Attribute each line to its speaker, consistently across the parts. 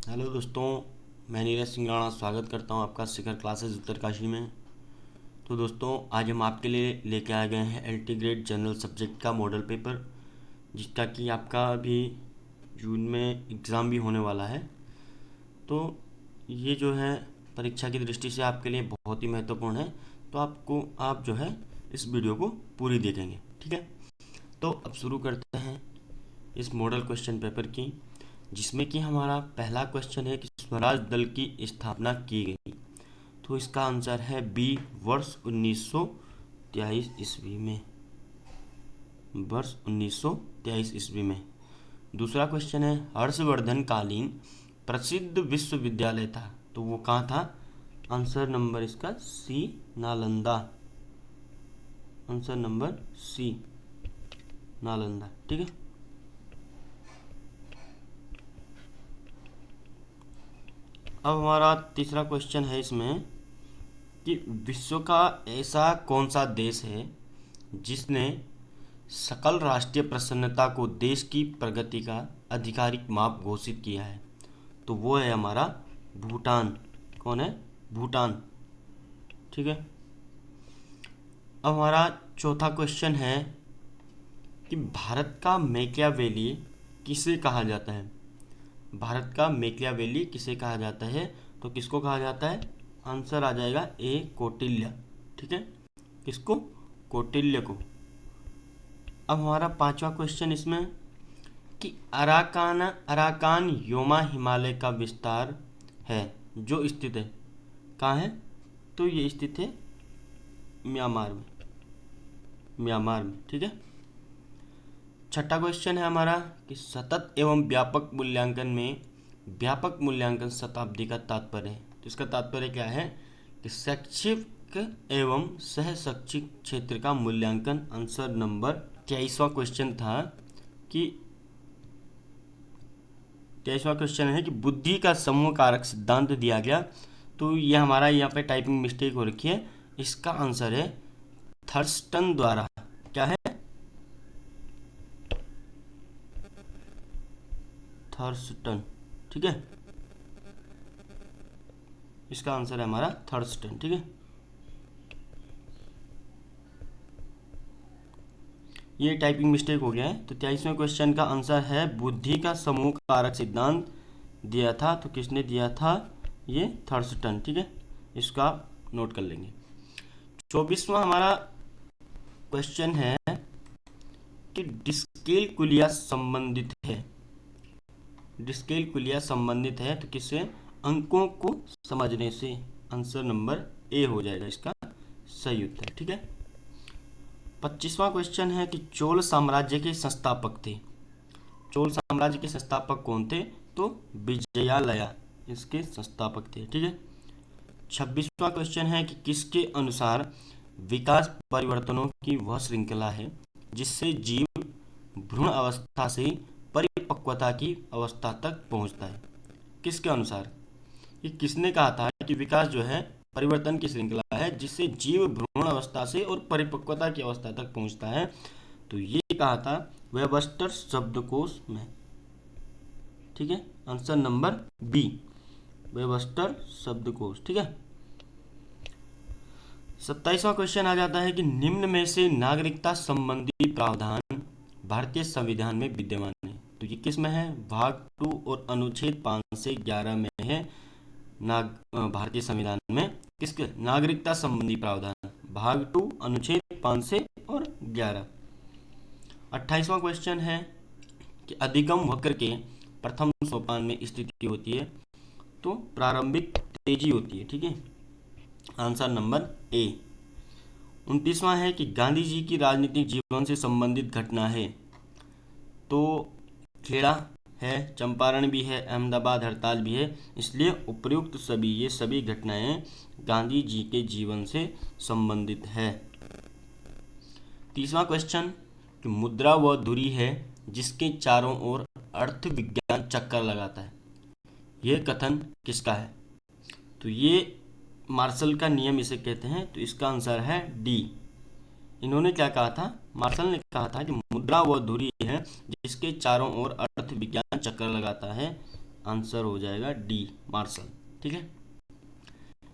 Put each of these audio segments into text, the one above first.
Speaker 1: Hello दोस्तों, मैं नीरज सिंह राणा स्वागत करता हूं आपका शिखर क्लासेस उत्तरकाशी में। तो दोस्तों, आज हम आपके लिए लेके आ गए हैं एलटी ग्रेड जनरल सब्जेक्ट का मॉडल पेपर, जिसका कि आपका अभी जून में एग्ज़ाम भी होने वाला है। तो ये जो है परीक्षा की दृष्टि से आपके लिए बहुत ही महत्वपूर्ण है। तो आप जो है इस वीडियो को पूरी देखेंगे, ठीक है। तो अब शुरू करते हैं इस मॉडल क्वेश्चन पेपर की, जिसमें कि हमारा पहला क्वेश्चन है कि स्वराज दल की स्थापना की गई। तो इसका आंसर है बी, वर्ष 1923 ईस्वी में। वर्ष 1923 ईस्वी में। दूसरा क्वेश्चन है हर्षवर्धन कालीन प्रसिद्ध विश्वविद्यालय था, तो वो कहाँ था? आंसर नंबर इसका C, Nalanda. Answer number C, Nalanda, ठीक है। अब हमारा तीसरा क्वेश्चन है इसमें कि विश्व का ऐसा कौन सा देश है जिसने सकल राष्ट्रीय प्रसन्नता को देश की प्रगति का आधिकारिक माप घोषित किया है? तो वो है हमारा भूटान। कौन है? भूटान, ठीक है। अब हमारा चौथा क्वेश्चन है कि भारत का मैकियावेली किसे कहा जाता है? भारत का मैकियावेली किसे कहा जाता है? तो किसको कहा जाता है? आंसर आ जाएगा ए, कौटिल्य, ठीक है। किसको? कौटिल्य को। अब हमारा पांचवा क्वेश्चन इसमें कि अराकान योमा हिमालय का विस्तार है जो स्थित है कहाँ है? तो ये स्थित है म्यांमार में। म्यांमार में, ठीक है। छठा क्वेश्चन है हमारा कि सतत एवं व्यापक मूल्यांकन में व्यापक मूल्यांकन शताब्दी का तात्पर्य है। तो इसका तात्पर्य क्या है कि शैक्षिक एवं सह शैक्षिक क्षेत्र का मूल्यांकन। आंसर नंबर 23वां क्वेश्चन था कि 23वां क्वेश्चन है कि बुद्धि का समूह कारक सिद्धांत दिया गया। तो ये हमारा यहाँ पे टाइपिंग मिस्टेक हो रखी है। इसका आंसर है थर्स्टन द्वारा। क्या है? थर्स्टन, ठीक है। इसका आंसर है हमारा थर्स्टन, ठीक है। ये टाइपिंग मिस्टेक हो गया है। तो 23वें क्वेश्चन का आंसर है बुद्धि का समूह कारक सिद्धांत दिया था। तो किसने दिया था? ये थर्स्टन, ठीक है। इसका आप नोट कर लेंगे। 24वां हमारा क्वेश्चन है कि डिस्कैलकुलिया संबंधित है। डिस्कैलकुलिया संबंधित है तो किससे? अंकों को समझने से। आंसर नंबर ए हो जाएगा इसका सही उत्तर, ठीक है। 25वां क्वेश्चन है कि चोल साम्राज्य के संस्थापक थे। चोल साम्राज्य के संस्थापक कौन थे? तो विजयालया इसके संस्थापक थे, ठीक है। 26वां क्वेश्चन है कि किसके अनुसार विकास परिवर्तनों की वह श्रृंखला है जिससे जीव भ्रूण अवस्था से परिपक्वता की अवस्था तक पहुंचता है? किसके अनुसार? ये किसने कहा था कि विकास जो है परिवर्तन की श्रृंखला है जिससे जीव भ्रूण अवस्था से और परिपक्वता की अवस्था तक पहुंचता है? तो ये कहा था वेबस्टर शब्दकोश में, ठीक है। आंसर नंबर बी, वेबस्टर शब्दकोश, ठीक है। 27वां क्वेश्चन आ जाता है कि निम्न में से नागरिकता संबंधी प्रावधान भारतीय संविधान में विद्यमान है। तो ये किस में है? भाग 2 और अनुच्छेद 5 से 11 में है। भारतीय संविधान में किसके? नागरिकता संबंधी प्रावधान भाग 2 अनुच्छेद 5 से और 11। 28वां क्वेश्चन है कि अधिगम वक्र के प्रथम सोपान में स्थिति होती है। तो प्रारंभिक तेजी होती है, ठीक है। आंसर नंबर ए। 29वां है कि गांधी जी की राजनीतिक जीवन से संबंधित घटना है। तो खेड़ा है, चंपारण भी है, अहमदाबाद हड़ताल भी है, इसलिए उपयुक्त सभी ये सभी घटनाएं गांधी जी के जीवन से संबंधित है। 30वां क्वेश्चन कि मुद्रा वह धुरी है जिसके चारों ओर अर्थ विज्ञान चक्कर लगाता है। यह कथन किसका है? तो ये मार्शल का नियम इसे कहते हैं। तो इसका आंसर है डी। इन्होंने क्या कहा था? मार्शल ने कहा था कि मुद्रा वह धुरी है जिसके चारों ओर अर्थ विज्ञान चक्कर लगाता है। आंसर हो जाएगा डी, मार्शल। ठीक है।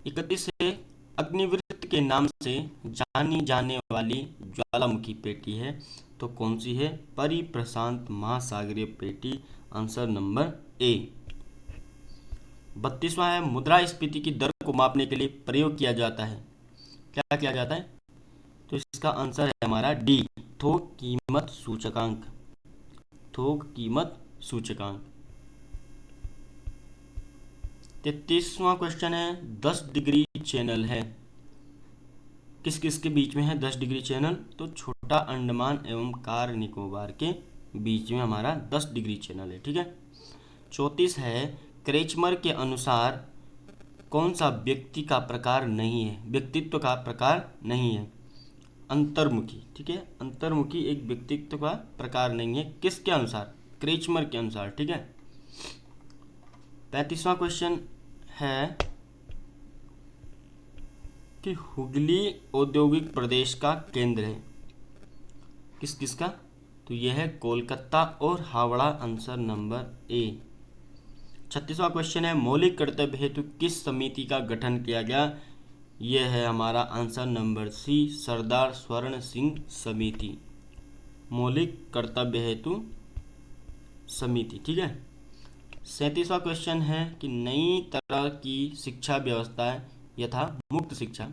Speaker 1: 31 है, अग्निवृत्त के नाम से जानी जाने वाली ज्वालामुखी पेटी है तो कौन सी है? परिप्रशांत महासागरीय पेटी, आंसर नंबर ए। 32वां है, मुद्रास्फीति की दर को मापने के लिए प्रयोग किया जाता है, क्या किया जाता है? तो इसका आंसर है हमारा डी, थोक कीमत सूचकांक, थोक कीमत सूचकांक। 33वां क्वेश्चन है, 10 डिग्री चैनल है, किस किस के बीच में है 10 डिग्री चैनल? तो छोटा अंडमान एवं कार निकोबार के बीच में हमारा 10 डिग्री चैनल है। ठीक है। 34 है, क्रेचमर के अनुसार कौन सा व्यक्ति का प्रकार नहीं है, व्यक्तित्व का प्रकार नहीं है? अंतर्मुखी। ठीक है, अंतर्मुखी एक व्यक्तित्व का प्रकार नहीं है, किसके अनुसार? क्रेचमर के अनुसार। ठीक है। 35वां क्वेश्चन है कि हुगली औद्योगिक प्रदेश का केंद्र है, किस किस का? तो यह है कोलकाता और हावड़ा, आंसर नंबर ए। 36वां क्वेश्चन है, मौलिक कर्तव्य हेतु किस समिति का गठन किया गया? यह है हमारा आंसर नंबर सी, सरदार स्वर्ण सिंह समिति, मौलिक कर्तव्य हेतु समिति। ठीक है। 37वां क्वेश्चन है कि नई तरह की शिक्षा व्यवस्था यथा मुक्त शिक्षा,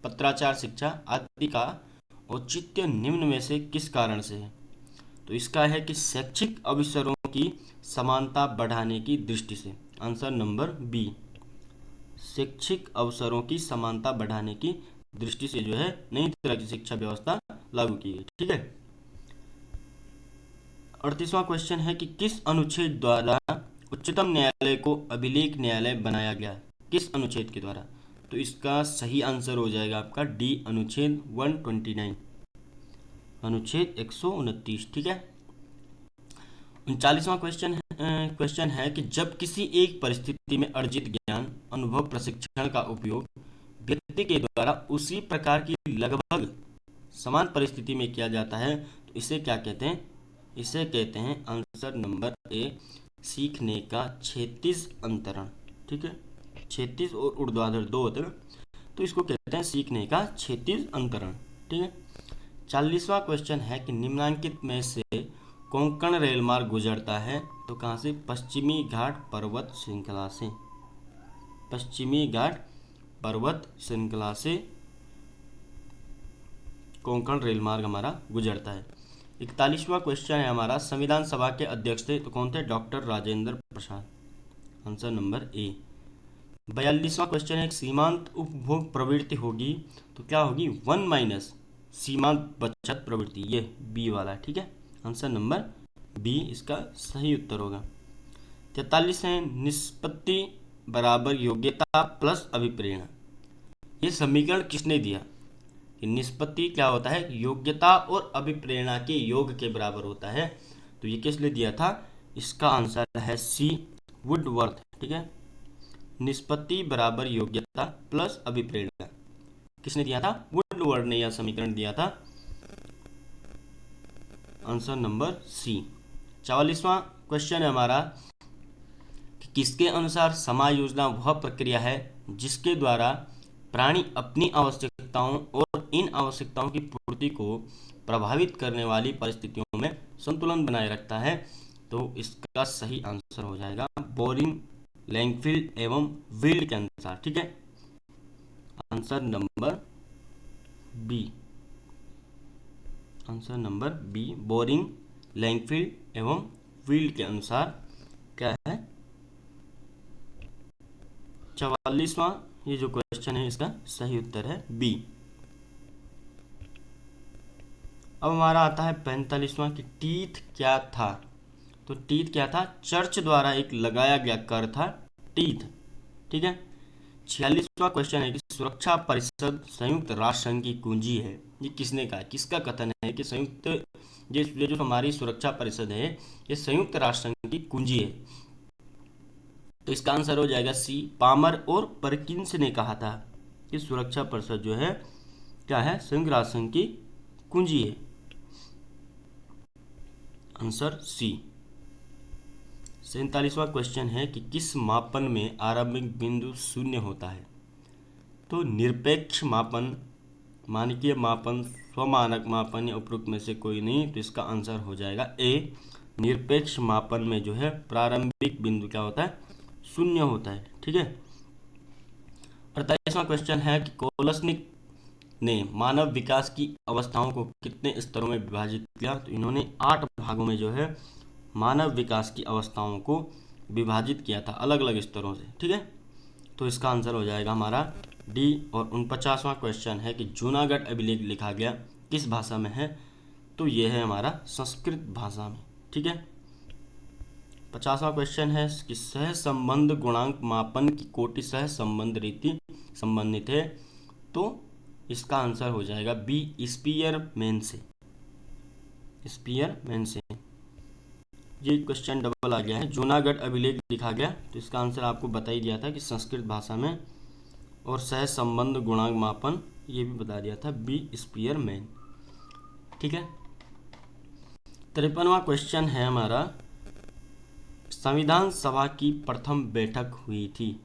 Speaker 1: पत्राचार शिक्षा आदि का औचित्य निम्न में से किस कारण से है? तो इसका है कि शैक्षिक अवसरों की समानता बढ़ाने की दृष्टि से, आंसर नंबर बी, शैक्षिक अवसरों की समानता बढ़ाने की दृष्टि से जो है नई तरह की शिक्षा व्यवस्था लागू की गई। ठीक है। 38वां क्वेश्चन है कि किस अनुच्छेद द्वारा उच्चतम न्यायालय को अभिलेख न्यायालय बनाया गया, किस अनुच्छेद के द्वारा? तो इसका सही आंसर हो जाएगा आपका डी, अनुच्छेद 129, अनुच्छेद 129। ठीक है। 39वां क्वेश्चन है कि जब किसी एक परिस्थिति में अर्जित ज्ञान अनुभव प्रशिक्षण का उपयोग व्यक्ति के द्वारा उसी प्रकार की लगभग समान परिस्थिति में किया जाता है तो इसे क्या कहते हैं? इसे कहते हैं आंसर नंबर ए, सीखने का क्षैतिज अंतरण। ठीक है। क्षैतिज और ऊर्ध्वाधर दो होते हैं, तो इसको कहते हैं सीखने का क्षैतिज अंतरण। ठीक है। 40वां क्वेश्चन है कि निम्नलिखित में से कोंकण रेल मार्ग गुजरता है तो कहाँ से? पश्चिमी घाट पर्वत श्रृंखला से, पश्चिमी घाट पर्वत श्रृंखला से कोंकण रेल मार्ग हमारा गुजरता है। 41वां क्वेश्चन है हमारा, संविधान सभा के अध्यक्ष थे तो कौन थे? Doctor Rajendra Prasad, answer number A. 42वां क्वेश्चन है, सीमांत उपभोग प्रवृत्ति होगी तो क्या होगी? 1 - सीमांत बचत प्रवृत्ति, ये बी वाला। ठीक है, आंसर नंबर बी इसका सही उत्तर होगा। 43 है, निष्पत्ति बराबर योग्यता प्लस अभिप्रेरणा, ये समीकरण किसने दिया? कि निष्पत्ति क्या होता है? योग्यता और अभिप्रेरणा के योग के बराबर होता है, तो ये किसने दिया था? इसका आंसर है सी, वुडवर्थ। ठीक है, निष्पत्ति बराबर योग्यता प्लस अभिप्रेरणा किसने दिया था? वुडवर्थ ने यह समीकरण दिया था, आंसर नंबर सी। 44वां क्वेश्चन है हमारा कि किसके अनुसार समायोजना वह प्रक्रिया है जिसके द्वारा प्राणी अपनी आवश्यकताओं और इन आवश्यकताओं की पूर्ति को प्रभावित करने वाली परिस्थितियों में संतुलन बनाए रखता है? तो इसका सही आंसर हो जाएगा बोरिंग, लैंगफील्ड एवं विल्ड के अनुसार। ठीक है, answer number B, answer number B, Boring, Langfield एवं विल्ड के अनुसार क्या है? 44वां ये जो क्वेश्चन है इसका सही उत्तर है बी। अब हमारा आता है 45वां कि टीथ क्या था? तो टीथ क्या था? चर्च द्वारा एक लगाया गया कर था टीथ। ठीक है। 46वां क्वेश्चन है कि सुरक्षा परिषद संयुक्त राष्ट्र संघ की कुंजी है, ये किसने कहा? किसका कथन है कि संयुक्त ये जो हमारी सुरक्षा परिषद है ये संयुक्त राष्ट्र संघ की कुंजी है? तो इसका आंसर हो जाएगा सी, पामर और परकिंस ने कहा था कि सुरक्षा परिषद जो है क्या है? संयुक्त राष्ट्र संघ की कुंजी है, आंसर सी। 47वां क्वेश्चन है कि किस मापन में आरंभिक बिंदु शून्य होता है? तो निरपेक्ष मापन, मानकीय मापन, स्वमानक मापन या उपरोक्त में से कोई नहीं। तो इसका आंसर हो जाएगा ए, निरपेक्ष मापन में जो है प्रारंभिक बिंदु क्या होता है? शून्य होता है। ठीक है। 48वां क्वेश्चन है कि कोलसनिक ने मानव विकास की अवस्थाओं को कितने स्तरों में विभाजित किया? तो इन्होंने 8 भागों में जो है मानव विकास की अवस्थाओं को विभाजित किया था, अलग अलग स्तरों से। ठीक है। तो इसका आंसर हो जाएगा हमारा डी। और 49वां क्वेश्चन है कि जूनागढ़ अभिलेख लिखा गया किस भाषा में है? तो ये है हमारा संस्कृत भाषा में। ठीक है। 50वां क्वेश्चन है कि सह संबंध गुणांक मापन की कोटि सह संबंध रीति संबंधित है? तो इसका आंसर हो जाएगा बी, स्पीयरमैन से। स्पीयरमैन से। ये क्वेश्चन डबल आ गया है। जूनागढ़ अभिलेख लिखा गया, तो इसका आंसर आपको बता ही दिया था कि संस्कृत भाषा में। और सह संबंध गुणांक मापन ये भी बता दिया था, बी, स्पीयरमैन। ठीक है। 53वां क्वेश्चन है हमारा, संविधान सभा की प्रथम बैठक हुई थी?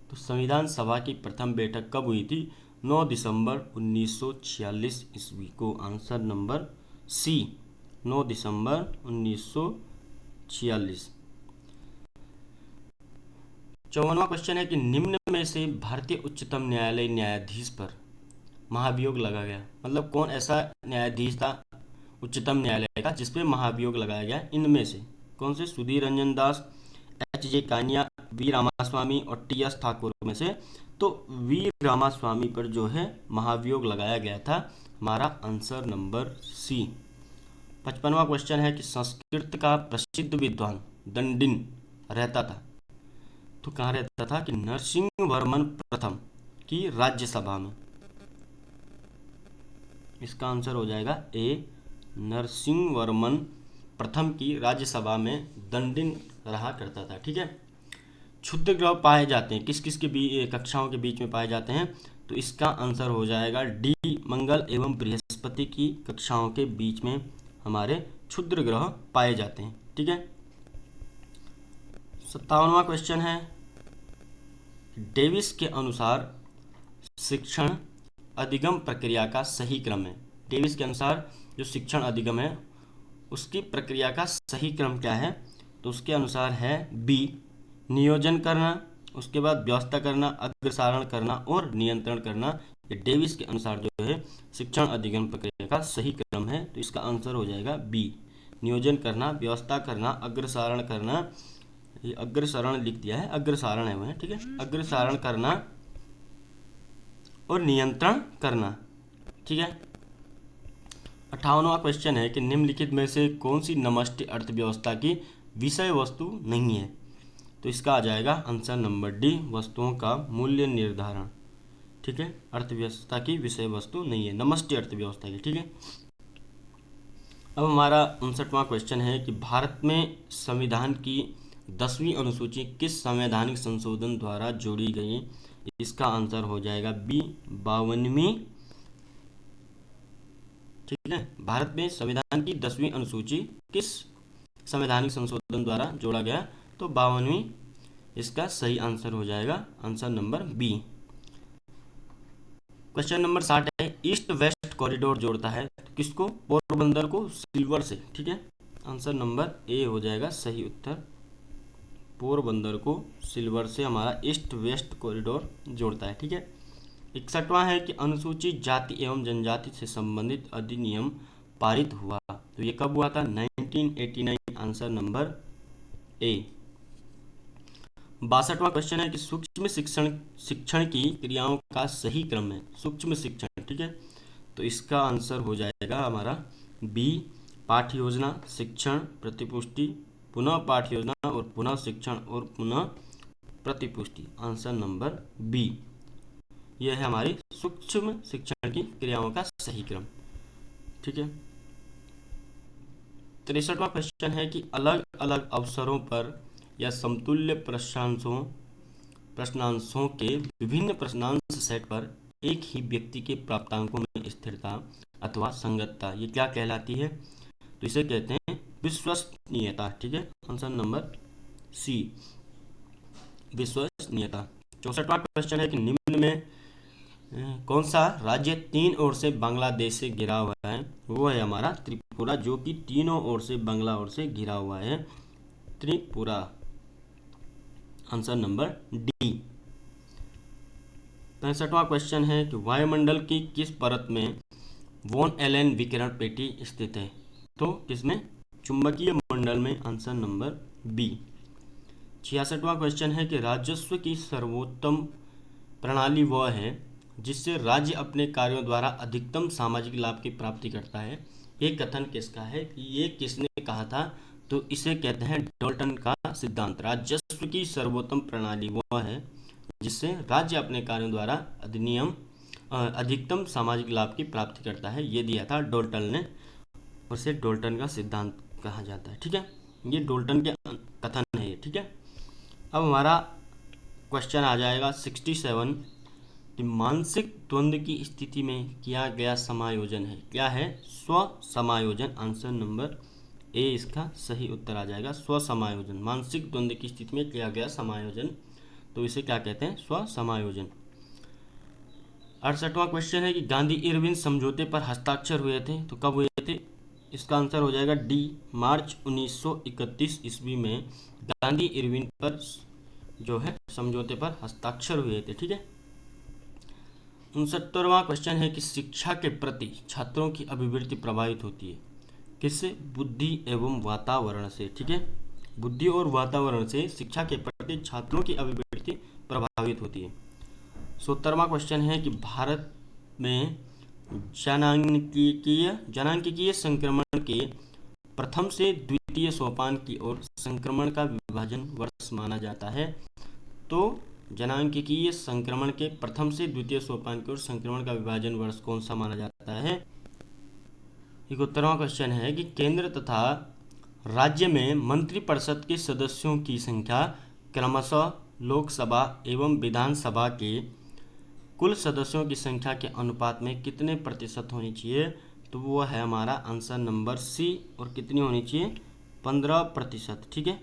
Speaker 1: तो संविधान सभा की प्रथम बैठक कब हुई थी? 9 दिसंबर 1946 ईस्वी को। आंसर नंबर सी, 9 दिसंबर 1946। 54वां क्वेश्चन है कि निम्न में से भारतीय उच्चतम न्यायालय न्यायाधीश पर महाभियोग लगा गया, मतलब कौन ऐसा न्यायाधीश था उच्चतम न्यायालय का जिसपे महाभियोग लगाया गया? इनमें से कौन से? सुधीर रंजन दास, एच.जे. कानिया, वी रामास्वामी और टी.एस. ठाकुर में से? तो वी रामास्वामी पर जो है महाभियोग लगाया गया था। हमारा आंसर नंबर सी। 55वां क्वेश्चन है कि संस्कृत का प्रसिद्ध विद्वान दंडिन रहता था? तो कहाँ रहता था? कि नरसिंहवर्मन प्रथम की राज्यसभा में। इसका आंसर हो जाएगा ए, नरसिंहवर्मन प्रथम की राज्यसभा में दंडिन रहा करता था। ठीक है। क्षुद्र ग्रह पाए जाते हैं किस किस के कक्षाओं के बीच में पाए जाते हैं? तो इसका आंसर हो जाएगा डी, मंगल एवं बृहस्पति की कक्षाओं के बीच में हमारे क्षुद्र ग्रह पाए जाते हैं। ठीक है। 57वां क्वेश्चन है, डेविस के अनुसार शिक्षण अधिगम प्रक्रिया का सही क्रम है? डेविस के अनुसार जो शिक्षण अधिगम है उसकी प्रक्रिया का सही क्रम क्या है? तो उसके अनुसार है बी, नियोजन करना, उसके बाद व्यवस्था करना, अग्रसारण करना और नियंत्रण करना। ये डेविस के अनुसार जो है शिक्षण अधिगम प्रक्रिया का सही क्रम है। तो इसका आंसर हो जाएगा बी, नियोजन करना, व्यवस्था करना, अग्रसारण करना। ये अग्रसरण लिख दिया है, अग्रसारण है वह। ठीक है। अग्रसारण करना और नियंत्रण करना। ठीक है। 58वां क्वेश्चन है कि निम्नलिखित में से कौन सी नमस्ते अर्थव्यवस्था की विषय वस्तु नहीं है? तो इसका आ जाएगा आंसर नंबर डी, वस्तुओं का मूल्य निर्धारण। ठीक है। अर्थव्यवस्था की विषय वस्तु नहीं है, नमस्ते अर्थव्यवस्था की। ठीक है। अब हमारा 59वां क्वेश्चन है कि भारत में संविधान की 10वीं अनुसूची किस संवैधानिक संशोधन द्वारा जोड़ी गई? इसका आंसर हो जाएगा बी, 52वीं। ठीक है। भारत में संविधान की 10वीं अनुसूची किस संवैधानिक संशोधन द्वारा जोड़ा गया? तो 52वीं इसका सही आंसर हो जाएगा, answer number B. Question number 60 है, ईस्ट वेस्ट कॉरिडोर जोड़ता है किसको? पोरबंदर को सिल्वर से। ठीक है। आंसर नंबर ए हो जाएगा सही उत्तर, पोरबंदर को सिल्वर से हमारा ईस्ट वेस्ट कॉरिडोर जोड़ता है। ठीक है। 61वां है कि अनुसूचित जाति एवं जनजाति से संबंधित अधिनियम पारित हुआ? तो ये कब हुआ था? 1989। Answer number A. 62वां क्वेश्चन है कि सूक्ष्म शिक्षण की क्रियाओं का सही क्रम है? सूक्ष्म शिक्षण। ठीक है। तो इसका आंसर हो जाएगा हमारा बी, पाठ्य योजना, शिक्षण, प्रतिपुष्टि, पुनः पाठ्य योजना और पुनः शिक्षण और पुनः प्रतिपुष्टि। आंसर नंबर बी, यह है हमारी सूक्ष्म शिक्षण की क्रियाओं का सही क्रम। ठीक है। 63वां क्वेश्चन है कि अलग अलग अवसरों पर या समतुल्य प्रश्नांशों के विभिन्न प्रश्नांश सेट पर एक ही व्यक्ति के प्राप्तांकों में स्थिरता अथवा संगतता ये क्या कहलाती है? तो इसे कहते हैं विश्वसनीयता। ठीक है। आंसर नंबर सी विश्वसनीयता। 64वां क्वेश्चन है कि निम्न में कौन सा राज्य तीन ओर से बांग्लादेश से घिरा हुआ है? वो है हमारा त्रिपुरा, जो कि तीनों ओर से बांग्ला ओर से घिरा हुआ है, त्रिपुरा। Answer number D. 65वां क्वेश्चन है कि वायुमंडल की किस परत में वॉन एलेन विकिरण पेटी स्थित है? तो किसमें? चुंबकीय मंडल में। Answer number B. 66वां क्वेश्चन है कि राजस्व की सर्वोत्तम प्रणाली वह है जिससे राज्य अपने कार्यों द्वारा अधिकतम सामाजिक लाभ की प्राप्ति करता है। ये कथन किसका है? ये किसने कहा था? तो इसे कहते हैं डाल्टन का सिद्धांत। राजस्व की सर्वोत्तम प्रणाली वह है जिससे राज्य अपने कार्यों द्वारा अधिकतम सामाजिक लाभ की प्राप्ति करता है। ये दिया था डाल्टन ने, उसे डाल्टन का सिद्धांत कहा जाता है। ठीक है, ये डाल्टन के कथन है ये। ठीक है, अब हमारा क्वेश्चन आ जाएगा 67 कि मानसिक द्वंद्व की स्थिति में किया गया समायोजन है। क्या है? स्व समायोजन। आंसर नंबर ए इसका सही उत्तर आ जाएगा, स्व समायोजन। मानसिक द्वंद्व की स्थिति में किया गया समायोजन, तो इसे क्या कहते हैं? स्व समायोजन। 68वां क्वेश्चन है कि गांधी इरविन समझौते पर हस्ताक्षर हुए थे, तो कब हुए थे? इसका आंसर हो जाएगा डी, मार्च 1931 ईस्वी में गांधी इरविन पर जो है समझौते पर हस्ताक्षर हुए थे। ठीक है। 69वां क्वेश्चन है कि शिक्षा के प्रति छात्रों की अभिवृत्ति प्रभावित होती है किससे? बुद्धि एवं वातावरण से। ठीक है, बुद्धि और वातावरण से शिक्षा के प्रति छात्रों की अभिवृत्ति प्रभावित होती है। 70वां क्वेश्चन है कि भारत में जनांकीय संक्रमण के प्रथम से द्वितीय सोपान की ओर संक्रमण का विभाजन वर्ष माना जाता है। तो जनांकीय संक्रमण के प्रथम से द्वितीय सोपान की ओर संक्रमण का विभाजन वर्ष कौन सा माना जाता है? 71वां क्वेश्चन है कि केंद्र तथा राज्य में मंत्रिपरिषद के सदस्यों की संख्या क्रमशः लोकसभा एवं विधानसभा के कुल सदस्यों की संख्या के अनुपात में कितने प्रतिशत होनी चाहिए? तो वो है हमारा आंसर नंबर सी। और कितनी होनी चाहिए? 15%। ठीक है,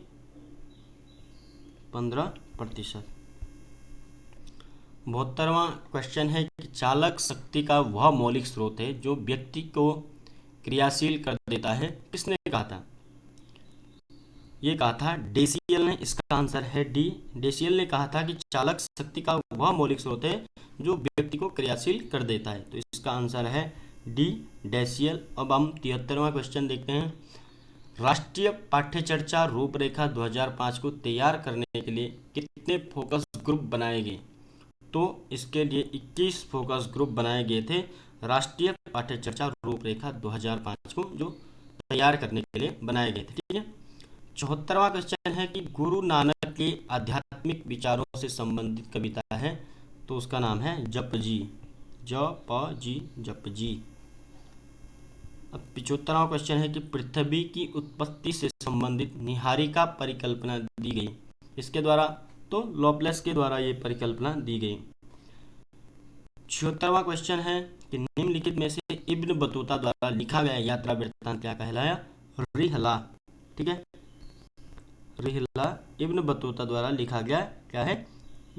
Speaker 1: 15%। 72वां क्वेश्चन है कि चालक शक्ति का वह मौलिक स्रोत है जो व्यक्ति को क्रियाशील कर देता है। किसने कहा था? ये कहा था डेसियल ने। इसका आंसर है डी। डेसियल ने कहा था कि चालक शक्ति का वह मौलिक स्रोत है जो व्यक्ति को क्रियाशील कर देता है, तो इसका आंसर है डी, डेसियल। अब हम 73वां क्वेश्चन देखते हैं। राष्ट्रीय पाठ्यचर्या रूपरेखा 2005 को तैयार करने के लिए कितने फोकस ग्रुप बनाए गए? तो इसके लिए 21 फोकस ग्रुप बनाए गए थे राष्ट्रीय पाठ्यचर्या रूपरेखा 2005 को जो तैयार करने के लिए बनाए गए थे। ठीक है। 74वां क्वेश्चन है कि गुरु नानक के आध्यात्मिक विचारों से संबंधित कविता है, तो उसका नाम है जप जी, जप जी। अब 75वां क्वेश्चन है कि पृथ्वी की उत्पत्ति से संबंधित निहारिका परिकल्पना दी गई इसके द्वारा? तो लॉपलेस के द्वारा ये परिकल्पना दी गई। 76वां क्वेश्चन है कि निम्नलिखित में से इब्न बतूता द्वारा लिखा गया यात्रा वृत्तांत क्या कहलाया? रिहला। ठीक है, रिहला इब्न बतूता द्वारा लिखा गया क्या है?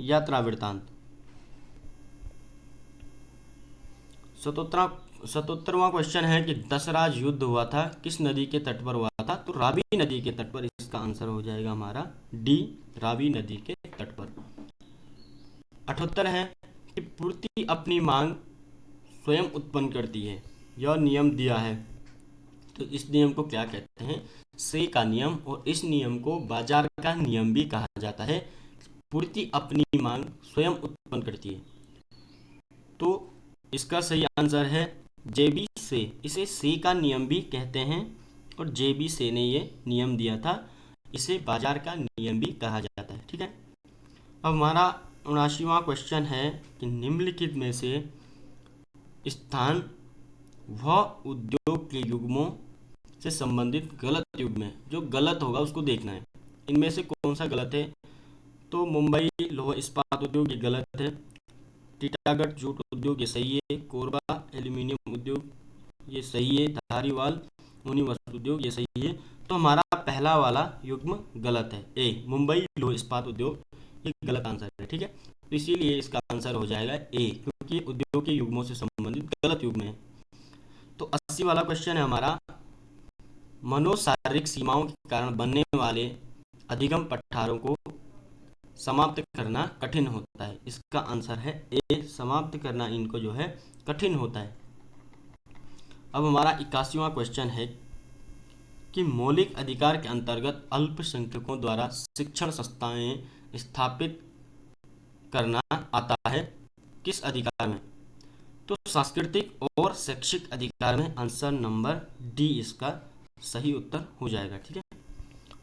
Speaker 1: यात्रा वृत्तांत। 77वां क्वेश्चन है कि दशराज युद्ध हुआ था किस नदी के तट पर हुआ था? तो रावी नदी के तट पर। इसका आंसर हो जाएगा हमारा डी, रावी नदी के तट पर। 78 है कि पूर्ति अपनी मांग स्वयं उत्पन्न करती है, यह नियम दिया है, तो इस नियम को क्या कहते हैं? से का नियम। और इस नियम को बाजार का नियम भी कहा जाता है। पूर्ति अपनी मांग स्वयं उत्पन्न करती है, तो इसका सही आंसर है जेबी से। इसे से का नियम भी कहते हैं और जेबी से ने ये नियम दिया था, इसे बाजार का नियम भी कहा जाता है। ठीक है। अब हमारा 79वां क्वेश्चन है कि निम्नलिखित में से स्थान व उद्योग के युग्मों से संबंधित गलत युग्म है। जो गलत होगा उसको देखना है। इनमें से कौन सा गलत है? तो मुंबई लौह इस्पात उद्योग ये गलत है, टीटागढ़ जूट उद्योग ये सही है, कोरबा एल्यूमिनियम उद्योग ये सही है, धारीवाल ऊनी वस्त्र उद्योग ये सही है। तो हमारा पहला वाला युग्म गलत है, ए मुंबई लौह इस्पात उद्योग, ये गलत आंसर है। ठीक है, तो इसीलिए इसका आंसर हो जाएगा ए, क्योंकि उद्योग के युग्मों से संबंधित गलत युग्म है। तो 80 वाला क्वेश्चन है हमारा, मनोशारीरिक सीमाओं के कारण बनने वाले अधिगम पठारों को समाप्त करना कठिन होता है। इसका आंसर है ए, समाप्त करना इनको जो है कठिन होता है। अब हमारा 81वां क्वेश्चन है कि मौलिक अधिकार के अंतर्गत अल्पसंख्यकों द्वारा शिक्षण संस्थाएं स्थापित करना आता है किस अधिकार में? तो सांस्कृतिक और शैक्षिक अधिकार में। आंसर नंबर डी इसका सही उत्तर हो जाएगा। ठीक है,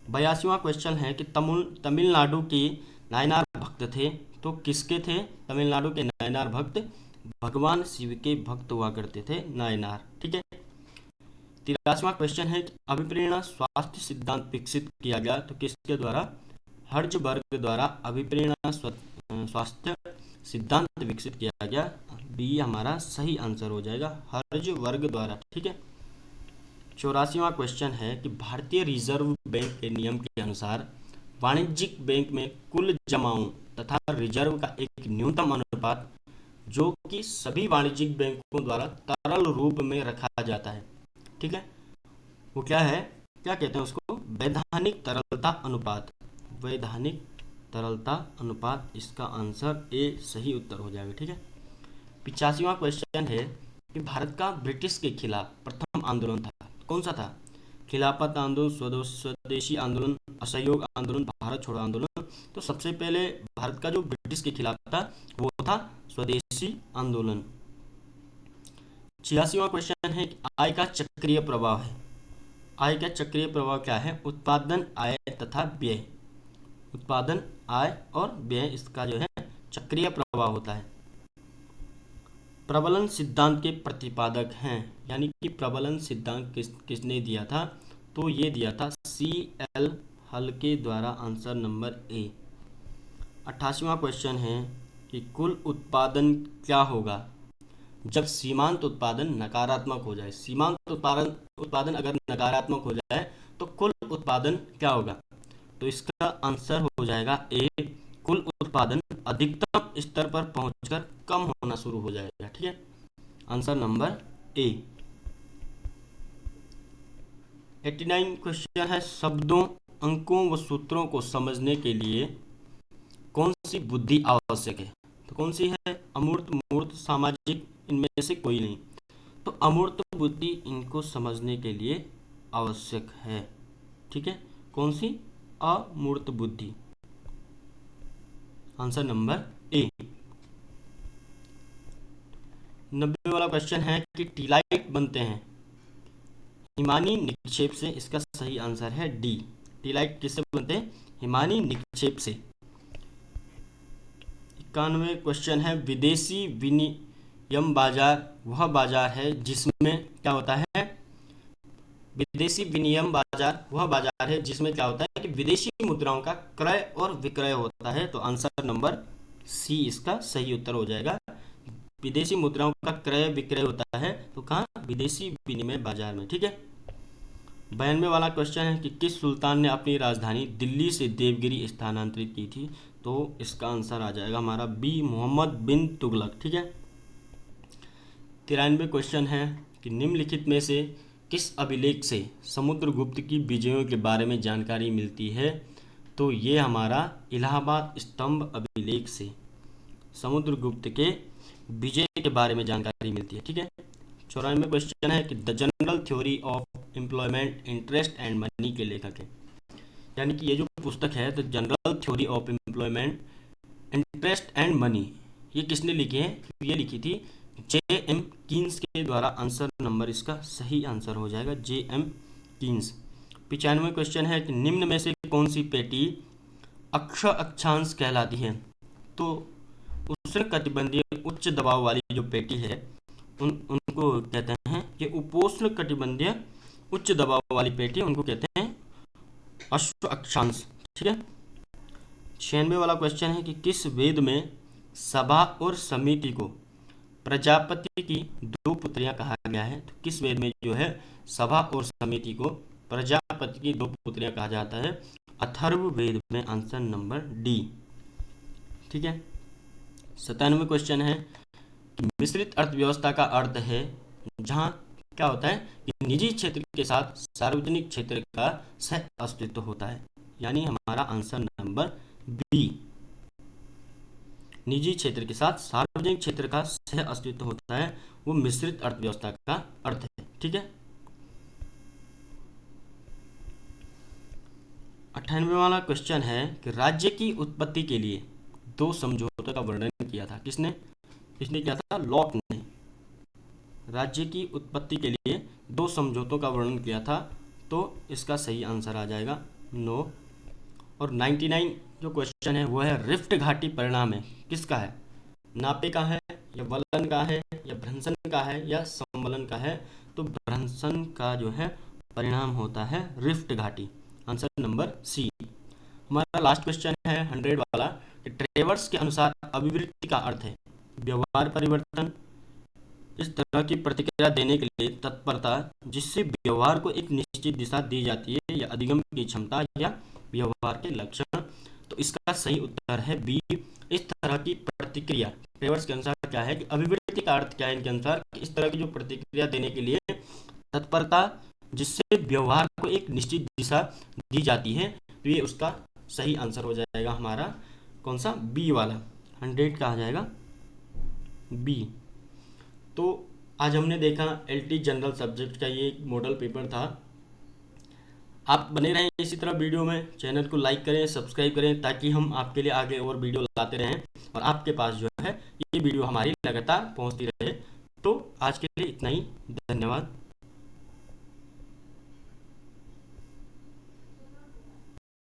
Speaker 1: 82वां क्वेश्चन है कि तमिलनाडु के नायनार भक्त थे, तो किसके थे? तमिलनाडु के नायनार भक्त भगवान शिव के भक्त हुआ करते थे नायनार। ठीक है, 83वां क्वेश्चन है कि अभिप्रेरणा स्वास्थ्य सिद्धांत विकसित किया गया, तो किसके द्वारा? हर्जबर्ग द्वारा अभिप्रेरणा स्वास्थ्य सिद्धांत विकसित किया गया। बी हमारा सही आंसर हो जाएगा, हर्जबर्ग द्वारा। ठीक है, 84वां क्वेश्चन है कि भारतीय रिजर्व बैंक के नियम के अनुसार वाणिज्यिक बैंक में कुल जमाओं तथा रिजर्व का एक न्यूनतम अनुपात जो कि सभी वाणिज्यिक बैंकों द्वारा तरल रूप में रखा जाता है। ठीक है, वो क्या है, क्या कहते हैं उसको? वैधानिक तरलता अनुपात। वैधानिक तरलता अनुपात, इसका आंसर ए सही उत्तर हो जाएगा। ठीक है, 85वां क्वेश्चन है कि भारत का ब्रिटिश के खिलाफ प्रथम आंदोलन था, कौन सा था? खिलाफत आंदोलन, स्वदेशी आंदोलन, असहयोग आंदोलन, भारत छोड़ो आंदोलन। तो सबसे पहले भारत का जो ब्रिटिश के खिलाफ था वो था स्वदेशी आंदोलन। 86वां क्वेश्चन है कि आय का चक्रीय प्रभाव है। आय का चक्रीय प्रभाव क्या है? उत्पादन, आय तथा व्यय। उत्पादन, आय और व्यय, इसका जो है चक्रीय प्रभाव होता है। प्रबलन सिद्धांत के प्रतिपादक हैं, यानी कि प्रबलन सिद्धांत किसने दिया था? तो ये दिया था C.L. हल के द्वारा। Answer number A. 88वां क्वेश्चन है कि कुल उत्पादन क्या होगा जब सीमांत उत्पादन नकारात्मक हो जाए? सीमांत उत्पादन अगर नकारात्मक हो जाए तो कुल उत्पादन क्या होगा? तो इसका आंसर हो जाएगा ए, कुल उत्पादन अधिकतम स्तर पर पहुंचकर कम होना शुरू हो जाएगा। ठीक है, आंसर नंबर ए। 89 क्वेश्चन है, शब्दों, अंकों व सूत्रों को समझने के लिए कौन सी बुद्धि आवश्यक है? तो कौन सी है? अमूर्त, मूर्त, सामाजिक, इनमें से कोई नहीं। तो अमूर्त बुद्धि इनको समझने के लिए आवश्यक है। ठीक है, कौन सी? अमूर्त बुद्धि। आंसर नंबर ए। 90 वाला क्वेश्चन है कि टीलाइट बनते हैं हिमानी निक्षेप से। इसका सही आंसर है डी। टीलाइट किससे बनते हैं? हिमानी निक्षेप से। 91 क्वेश्चन है, विदेशी विनिमय बाजार वह बाजार है जिसमें क्या होता है? विदेशी विनिमय बाजार वह बाजार है जिसमें क्या होता है कि विदेशी मुद्राओं का क्रय और विक्रय होता है। तो आंसर नंबर सी इसका सही उत्तर हो जाएगा। विदेशी मुद्राओं का क्रय विक्रय होता है तो कहाँ? विदेशी विनिमय बाजार में। ठीक है, 92 वाला क्वेश्चन है कि किस सुल्तान ने अपनी राजधानी दिल्ली से देवगिरी स्थानांतरित की थी? तो इसका आंसर आ जाएगा हमारा बी, मोहम्मद बिन तुगलक। ठीक है, 93 क्वेश्चन है कि निम्नलिखित में से किस अभिलेख से समुद्रगुप्त की विजयों के बारे में जानकारी मिलती है? तो ये हमारा इलाहाबाद स्तंभ अभिलेख से समुद्रगुप्त के विजय के बारे में जानकारी मिलती है। ठीक है, 94 क्वेश्चन है कि the general theory of employment, interest and money के लेखक है, यानी कि ये जो पुस्तक है the general theory of employment, interest and money, ये किसने लिखी है? ये लिखी थी J.M. कीन्स के द्वारा। आंसर नंबर इसका सही आंसर हो जाएगा J.M. कीन्स। 95 क्वेश्चन है कि निम्न में से कौन सी पेटी अक्ष अक्षांश कहलाती है? तो उष्ण कटिबंधीय उच्च दबाव वाली जो पेटी है उनको कहते हैं, ये उपोष्ण कटिबंधीय उच्च दबाव वाली पेटी उनको कहते हैं अश्व अक्षांश। ठीक है, 96 वाला क्वेश्चन है कि किस वेद में सभा और समिति को प्रजापति की दो पुत्रियां कहा गया है? तो किस वेद में जो है सभा और समिति को प्रजापति की 2 पुत्रियां कहा जाता है अथर्ववेद में। Answer number D. ठीक है। 97 क्वेश्चन है कि मिश्रित अर्थव्यवस्था का अर्थ है जहां क्या होता है कि निजी क्षेत्र के साथ सार्वजनिक क्षेत्र का सह अस्तित्व होता है, यानी हमारा आंसर नंबर बी। निजी क्षेत्र के साथ सार्वजनिक क्षेत्र का सह अस्तित्व होता है, वो मिश्रित अर्थव्यवस्था का अर्थ है। ठीक है। 98वां वाला क्वेश्चन है कि राज्य की उत्पत्ति के लिए 2 समझौतों का वर्णन किया था। किसने किया था? लॉक ने। राज्य की उत्पत्ति के लिए 2 समझौतों का वर्णन किया था, तो इसका सही आंसर आ जाएगा नो। और 99 जो क्वेश्चन है वो है रिफ्ट घाटी परिणाम है किसका है? नापे का है या वलन का है या भ्रंशन का है या सम्मलन का है? तो भ्रंशन का जो है परिणाम होता है रिफ्ट घाटी। Answer number C. हमारा लास्ट क्वेश्चन है 100 वाला कि ट्रेवर्स के अनुसार अभिवृत्ति का अर्थ है व्यवहार परिवर्तन, इस तरह की प्रतिक्रिया देने के लिए तत्परता जिससे व्यवहार को एक निश्चित दिशा दी जाती है, या अधिगम की क्षमता या व्यवहार के लक्षण। तो इसका सही उत्तर है बी। इस तरह की प्रतिक्रिया ट्रेवर्स के अनुसार क्या है कि अभिवृत्ति का अर्थ क्या है इनके अनुसार, इस तरह की जो प्रतिक्रिया देने के लिए तत्परता जिससे व्यवहार को एक निश्चित दिशा दी जाती है। तो ये उसका सही आंसर हो जाएगा हमारा कौन सा? बी वाला। 100 का आ जाएगा बी। तो आज हमने देखा एलटी जनरल सब्जेक्ट का ये मॉडल पेपर था। आप बने रहें इसी तरह वीडियो में, चैनल को लाइक करें, सब्सक्राइब करें, ताकि हम आपके लिए आगे और वीडियो लाते रहें और आपके पास जो है ये वीडियो हमारी लगातार पहुंचती रहे। तो आज के लिए इतना ही। धन्यवाद।